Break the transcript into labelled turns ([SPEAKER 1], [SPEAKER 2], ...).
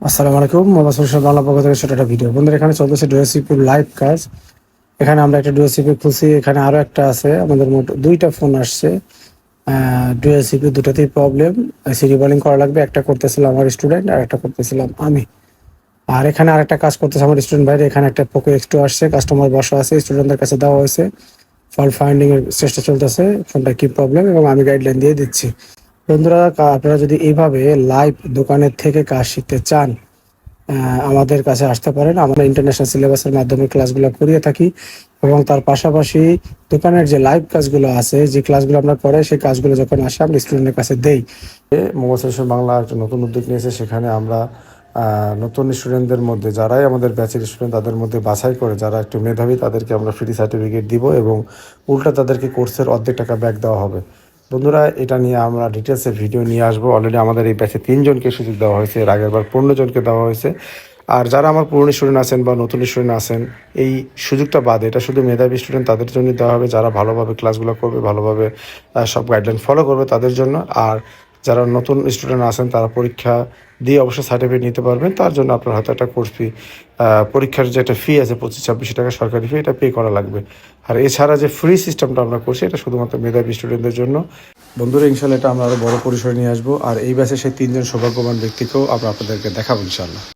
[SPEAKER 1] আসসালামু আলাইকুম। Mobile social Bangla পক্ষ থেকে ছোট একটা ভিডিও। বন্ধুরা, এখানে চলতেছে ডুয়ালসিপির লাইভ কাজ। এখানে আমরা একটা ডুয়ালসিপি খুলছি, এখানে আরো একটা আছে। আমাদের মোট দুইটা ফোন আসছে। ডুয়ালসিপি দুটাতেই প্রবলেম। সিরিবালিং করা লাগবে। একটা করতেছিলাম আমার স্টুডেন্ট, আর একটা করতেছিলাম আমি। আর এখানে আরেকটা কাজ করতেছে আমার স্টুডেন্ট বাইরে। এখানে একটা পোকো X2 আসছে, কাস্টমার বসা আছে, স্টুডেন্টদের কাছে দেওয়া হয়েছে। ফল্ট ফাইন্ডিং এর চেষ্টা চলতেছে, ফোনটা কি প্রবলেম, এবং আমি গাইডলাইন দিয়ে দিচ্ছি। বন্ধুরা, আপনারা যদি এইভাবে লাইভ দোকানের থেকে কাজ শিখতে চান, আমাদের কাছে আসতে পারেন। আমরা ইন্টারন্যাশনাল সিলেবাসের মাধ্যমে ক্লাসগুলো করিয়ে থাকি, এবং তার পাশাপাশি দোকানের যে লাইভ কাজগুলো আছে, যে ক্লাসগুলো আমরা করে, সেই কাজগুলো যখন আসে আমরা স্টুডেন্টের কাছে দেই। মোবাইল সোশ্যাল বাংলা একটা নতুন উদ্যোগ নিয়েছে। সেখানে আমরা নতুন স্টুডেন্টদের মধ্যে, যারাই আমাদের ব্যাচের স্টুডেন্ট, তাদের মধ্যে বাছাই করে যারা একটু মেধাবী তাদেরকে আমরা ফ্রি সার্টিফিকেট দিব, এবং উল্টা তাদেরকে কোর্সের অর্ধেক টাকা ব্যাক দেওয়া হবে। বন্ধুরা, এটা নিয়ে আমরা ডিটেলসে ভিডিও নিয়ে আসবো। অলরেডি আমাদের এই ব্যাচে 3 জনকে সুযোগ দেওয়া হয়েছে, এর আগের বার 15 জনকে দেওয়া হয়েছে। আর যারা আমার পুরনো স্টুডেন্ট আছেন বা নতুন স্টুডেন্ট আছেন, এই সুযোগটা বাদে, এটা শুধু মেধাবী স্টুডেন্ট তাদের জন্য দেওয়া হবে, যারা ভালোভাবে ক্লাসগুলো করবে, ভালোভাবে সব গাইডলাইন ফলো করবে তাদের জন্য। আর যারা নতুন স্টুডেন্ট আছেন তারা পরীক্ষা দিয়ে অবশ্যই সার্টিফিকেট নিতে পারবেন। তার জন্য আপনার হয়তো একটা কোর্স ফি, পরীক্ষার যে একটা ফি আছে 25-26 টাকা সরকারি ফি, এটা পে করা লাগবে। আর এছাড়া যে ফ্রি সিস্টেমটা আমরা করছি, এটা শুধুমাত্র মেধাবী স্টুডেন্টদের জন্য। বন্ধুরা, ইনশাল্লাহ এটা আমরা আরও বড় পরিসরে নিয়ে আসবো। আর এই ব্যাচে সেই 3 জন সৌভাগ্যবান ব্যক্তিকেও আমরা আপনাদেরকে দেখাবো ইনশাল্লাহ।